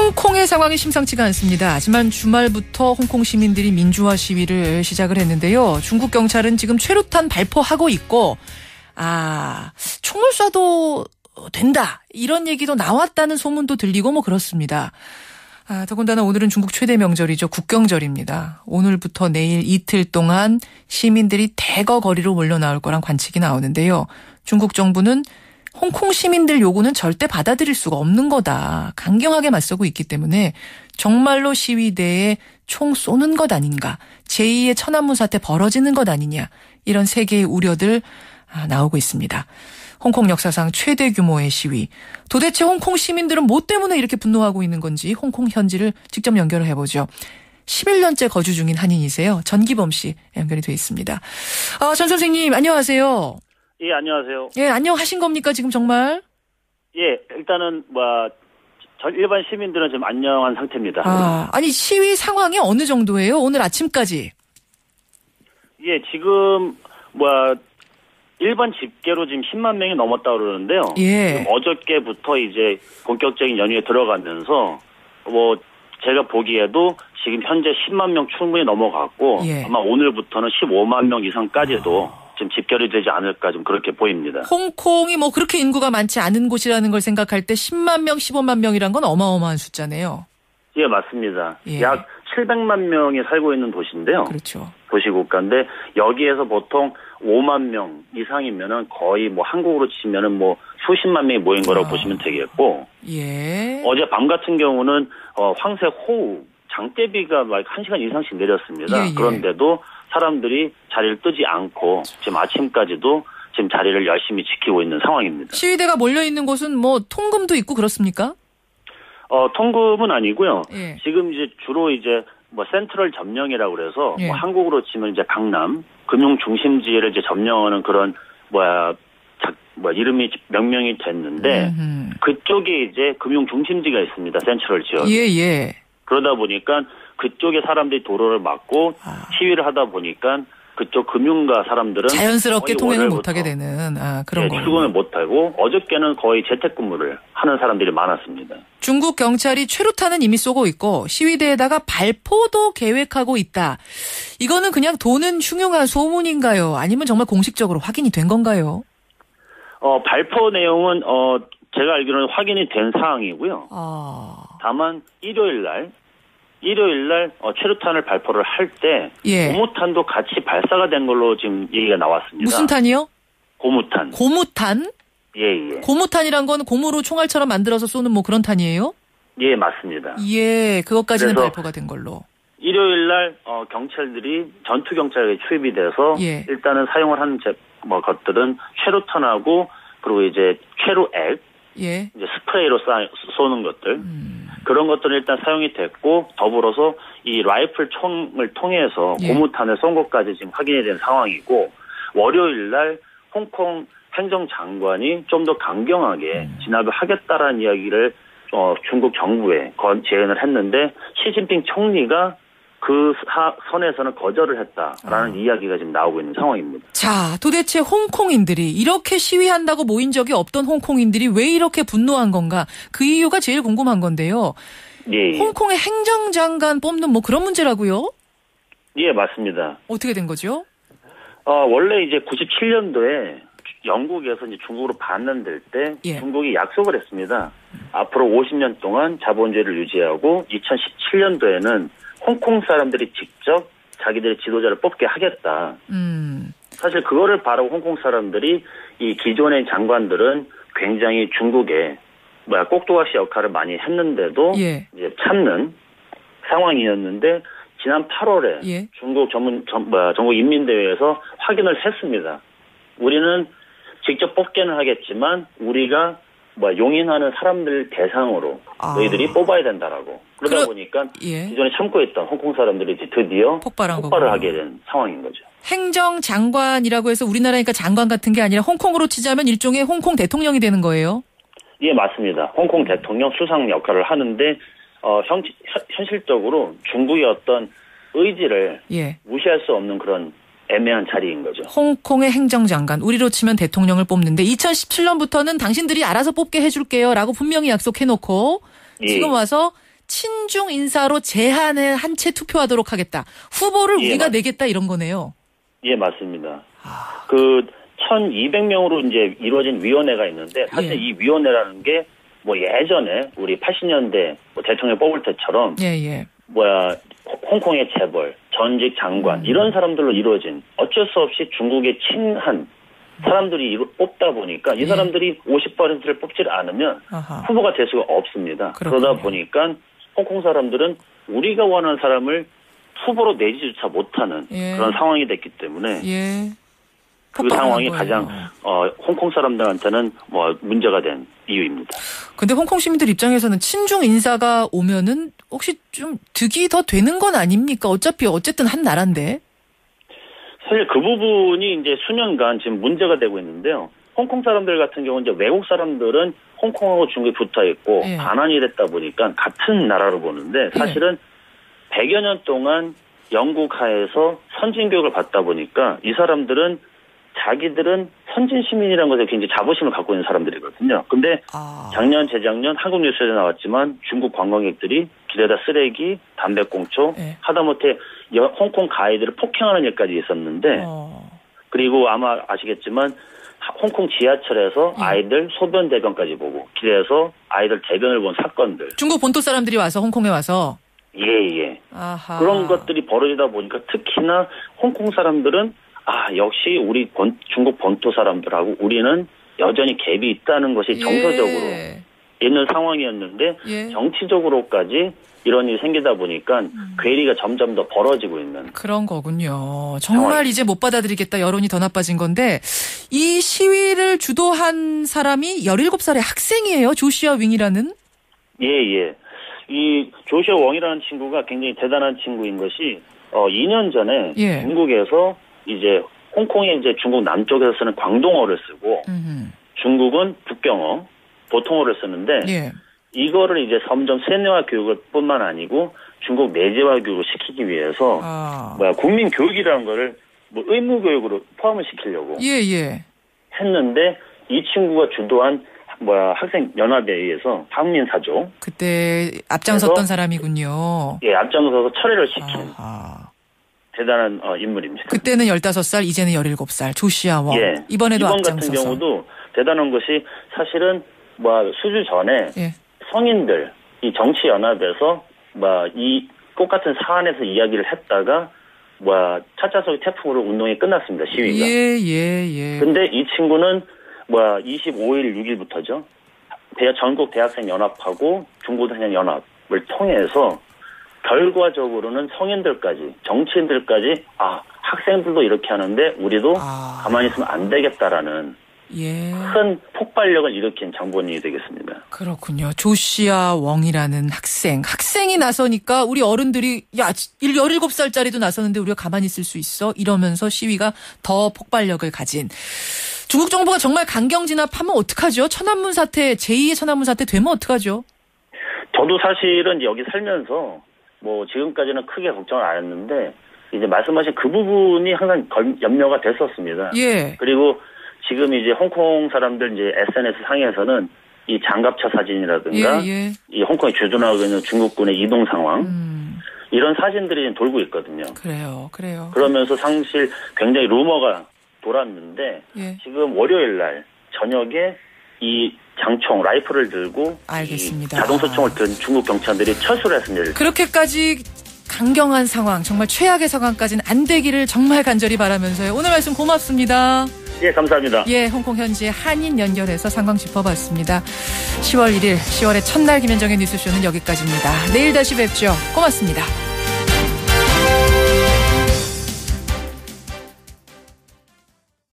홍콩의 상황이 심상치가 않습니다. 지난 주말부터 홍콩 시민들이 민주화 시위를 시작을 했는데요. 중국 경찰은 지금 최루탄 발포하고 있고 총을 쏴도 된다 이런 얘기도 나왔다는 소문도 들리고 뭐 그렇습니다. 더군다나 오늘은 중국 최대 명절이죠. 국경절입니다. 오늘부터 내일 이틀 동안 시민들이 대거 거리로 몰려 나올 거란 관측이 나오는데요. 중국 정부는 홍콩 시민들 요구는 절대 받아들일 수가 없는 거다. 강경하게 맞서고 있기 때문에 정말로 시위대에 총 쏘는 것 아닌가. 제2의 천안문 사태 벌어지는 것 아니냐. 이런 세계의 우려들 나오고 있습니다. 홍콩 역사상 최대 규모의 시위. 도대체 홍콩 시민들은 뭐 때문에 이렇게 분노하고 있는 건지 홍콩 현지를 직접 연결을 해보죠. 11년째 거주 중인 한인이세요. 전기범 씨 연결이 돼 있습니다. 전 선생님 안녕하세요. 예, 안녕하세요. 예, 안녕하신 겁니까 지금 정말? 예, 일단은 일반 시민들은 지금 안녕한 상태입니다. 아니 시위 상황이 어느 정도예요? 오늘 아침까지? 예, 지금 일반 집계로 지금 10만 명이 넘었다고 그러는데요. 예. 어저께부터 이제 본격적인 연휴에 들어가면서 제가 보기에도 지금 현재 10만 명 충분히 넘어갔고 예. 아마 오늘부터는 15만 명 이상까지도 지금 집결이 되지 않을까 좀 그렇게 보입니다. 홍콩이 그렇게 인구가 많지 않은 곳이라는 걸 생각할 때 10만 명, 15만 명이란 건 어마어마한 숫자네요. 예, 맞습니다. 예. 약 700만 명이 살고 있는 도시인데요. 그렇죠. 도시국가인데 여기에서 보통 5만 명 이상이면은 거의 한국으로 치면은 수십만 명이 모인 거라고 보시면 되겠고. 예. 어제 밤 같은 경우는 황새 호우 장대비가 1시간 이상씩 내렸습니다. 예. 그런데도 사람들이 자리를 뜨지 않고 지금 아침까지도 지금 자리를 열심히 지키고 있는 상황입니다. 시위대가 몰려 있는 곳은 통금도 있고 그렇습니까? 통금은 아니고요. 예. 지금 이제 주로 센트럴 점령이라고 그래서 예. 한국으로 치면 이제 강남 금융 중심지를 이제 점령하는 그런 이름이 명명이 됐는데 그쪽에 이제 금융 중심지가 있습니다. 센트럴 지역. 예. 그러다 보니까 그쪽에 사람들이 도로를 막고 시위를 하다 보니까 그쪽 금융가 사람들은 자연스럽게 통행을 못하게 되는 그런 거예요. 출근을 못하고 어저께는 거의 재택근무를 하는 사람들이 많았습니다. 중국 경찰이 최루탄은 이미 쏘고 있고 시위대에다가 발포도 계획하고 있다. 이거는 그냥 도는 흉흉한 소문인가요? 아니면 정말 공식적으로 확인이 된 건가요? 발포 내용은 제가 알기로는 확인이 된 사항이고요. 다만 일요일 날 최루탄을 발포를 할 때 예. 고무탄도 같이 발사가 된 걸로 지금 얘기가 나왔습니다. 무슨 탄이요? 고무탄. 고무탄? 예. 고무탄이란 건 고무로 총알처럼 만들어서 쏘는 그런 탄이에요? 예, 맞습니다. 예, 그것까지는 발포가 된 걸로. 일요일 날 경찰들이 전투 경찰에 투입이 돼서 예. 일단은 사용을 한 것들은 최루탄하고 그리고 이제 최루액 예. 이제 스프레이로 쏘는 것들 그런 것들은 일단 사용이 됐고 더불어서 이 라이플 총을 통해서 예. 고무탄을 쏜 것까지 지금 확인이 된 상황이고 월요일 날 홍콩 행정장관이 좀 더 강경하게 진압을 하겠다라는 이야기를 중국 정부에 제안을 했는데 시진핑 총리가 그 선에서는 거절을 했다라는 이야기가 지금 나오고 있는 상황입니다. 자, 도대체 홍콩인들이 이렇게 시위한다고 모인 적이 없던 홍콩인들이 왜 이렇게 분노한 건가? 그 이유가 제일 궁금한 건데요. 예. 홍콩의 행정장관 뽑는 그런 문제라고요? 예, 맞습니다. 어떻게 된 거죠? 원래 이제 97년도에 영국에서 이제 중국으로 반환될 때 예. 중국이 약속을 했습니다. 앞으로 50년 동안 자본주의를 유지하고 2017년도에는 홍콩 사람들이 직접 자기들의 지도자를 뽑게 하겠다. 사실 그거를 바라고 홍콩 사람들이 이 기존의 장관들은 굉장히 중국의 꼭두각시 역할을 많이 했는데도 예. 이제 참는 상황이었는데 지난 8월에 예. 중국 전국 인민대회에서 확인을 했습니다. 우리는 직접 뽑기는 하겠지만 우리가 용인하는 사람들 대상으로 너희들이 뽑아야 된다라고. 그러다 보니까 예. 기존에 참고 있던 홍콩 사람들이 드디어 폭발을 하게 된 상황인 거죠. 행정장관이라고 해서 우리나라니까 장관 같은 게 아니라 홍콩으로 치자면 일종의 홍콩 대통령이 되는 거예요? 예, 맞습니다. 홍콩 대통령 수상 역할을 하는데 현실적으로 중국의 어떤 의지를 예. 무시할 수 없는 그런 애매한 자리인 거죠. 홍콩의 행정장관, 우리로 치면 대통령을 뽑는데 2017년부터는 당신들이 알아서 뽑게 해줄게요 라고 분명히 약속해놓고 예. 지금 와서 친중 인사로 제한에 한 채 투표하도록 하겠다. 후보를 예, 우리가 내겠다 이런 거네요. 예, 맞습니다. 1200명으로 이제 이루어진 위원회가 있는데 사실 이 위원회라는 게 뭐 예전에 우리 80년대 뭐 대통령 뽑을 때처럼 홍콩의 재벌, 전직 장관 이런 사람들로 이루어진 어쩔 수 없이 중국에 친한 사람들이 뽑다 보니까 이 사람들이 50%를 뽑지 않으면 후보가 될 수가 없습니다. 그렇군요. 그러다 보니까 홍콩 사람들은 우리가 원하는 사람을 후보로 내지조차 못하는 그런 상황이 됐기 때문에 그 상황이 가장 홍콩 사람들한테는 뭐 문제가 된 이유입니다. 근데 홍콩 시민들 입장에서는 친중 인사가 오면은 혹시 좀 득이 더 되는 건 아닙니까? 어쨌든 한 나라인데. 사실 그 부분이 이제 수년간 지금 문제가 되고 있는데요. 홍콩 사람들 같은 경우는 이제 외국 사람들은 홍콩하고 중국이 붙어 있고 반환이 됐다 보니까 같은 나라로 보는데 사실은 100여 년 동안 영국 하에서 선진 교육을 받다 보니까 이 사람들은 자기들은 선진 시민이라는 것에 굉장히 자부심을 갖고 있는 사람들이거든요. 근데 작년, 재작년 한국 뉴스에 나왔지만 중국 관광객들이 길에다 쓰레기, 담배꽁초, 하다못해 홍콩 가이드를 폭행하는 일까지 있었는데 그리고 아마 아시겠지만 홍콩 지하철에서 아이들 소변 대변까지 보고 길에서 아이들 대변을 본 사건들. 중국 본토 사람들이 와서 홍콩에 와서 예. 그런 것들이 벌어지다 보니까 특히나 홍콩 사람들은 역시 우리 중국 본토 사람들하고 우리는 여전히 갭이 있다는 것이 정서적으로 있는 상황이었는데 정치적으로까지 이런 일이 생기다 보니까 괴리가 점점 더 벌어지고 있는 그런 거군요. 정말 이제 못 받아들이겠다 여론이 더 나빠진 건데 이 시위를 주도한 사람이 17살의 학생이에요. 조시아 윙이라는. 예. 이 조시아 웡이라는 친구가 굉장히 대단한 친구인 것이 2년 전에 중국에서 이제 홍콩이 이제 중국 남쪽에서 쓰는 광동어를 쓰고 중국은 북경어, 보통어를 쓰는데 이거를 이제 점점 세뇌화 교육을 뿐만 아니고 중국 내재화 교육을 시키기 위해서 국민 교육이라는 거를 뭐 의무 교육으로 포함을 시키려고 했는데 이 친구가 주도한 학생 연합에 의해서 황민사조 그때 앞장섰던 사람이군요. 앞장서서 철회를 시킨 대단한 인물입니다. 그때는 15살, 이제는 17살 조시아 웡. 이번에도 이번 앞장서서. 같은 경우도 대단한 것이 사실은 수주 전에 성인들 이 정치 연합에서 이 똑같은 사안에서 이야기를 했다가 차차석이 태풍으로 운동이 끝났습니다. 시위가. 근데 이 친구는 25일, 6일부터죠. 전국 대학생 연합하고 중고등학생 연합을 통해서 결과적으로는 성인들까지, 정치인들까지 학생들도 이렇게 하는데 우리도 가만히 있으면 안 되겠다라는 큰 폭발력을 일으킨 장본인이 되겠습니다. 그렇군요. 조시아 웡이라는 학생이 나서니까 우리 어른들이 17살짜리도 나서는데 우리가 가만히 있을 수 있어? 이러면서 시위가 더 폭발력을 가진. 중국 정부가 정말 강경 진압하면 어떡하죠? 천안문 사태, 제2의 천안문 사태 되면 어떡하죠? 저도 사실은 여기 살면서 지금까지는 크게 걱정을 안 했는데 이제 말씀하신 그 부분이 항상 염려가 됐었습니다. 그리고 지금 이제 홍콩 사람들 이제 SNS 상에서는 이 장갑차 사진이라든가 이 홍콩에 주둔하고 있는 중국군의 이동 상황 이런 사진들이 돌고 있거든요. 그래요. 그러면서 사실 굉장히 루머가 돌았는데 지금 월요일 날 저녁에 이 장총 라이플을 들고 알겠습니다. 이 자동소총을 든 중국 경찰들이 철수를 했습니다. 그렇게까지 강경한 상황, 정말 최악의 상황까지는 안 되기를 정말 간절히 바라면서요. 오늘 말씀 고맙습니다. 감사합니다. 홍콩 현지의 한인 연결해서 상황 짚어봤습니다. 10월 1일, 10월의 첫날 김현정의 뉴스쇼는 여기까지입니다. 내일 다시 뵙죠. 고맙습니다.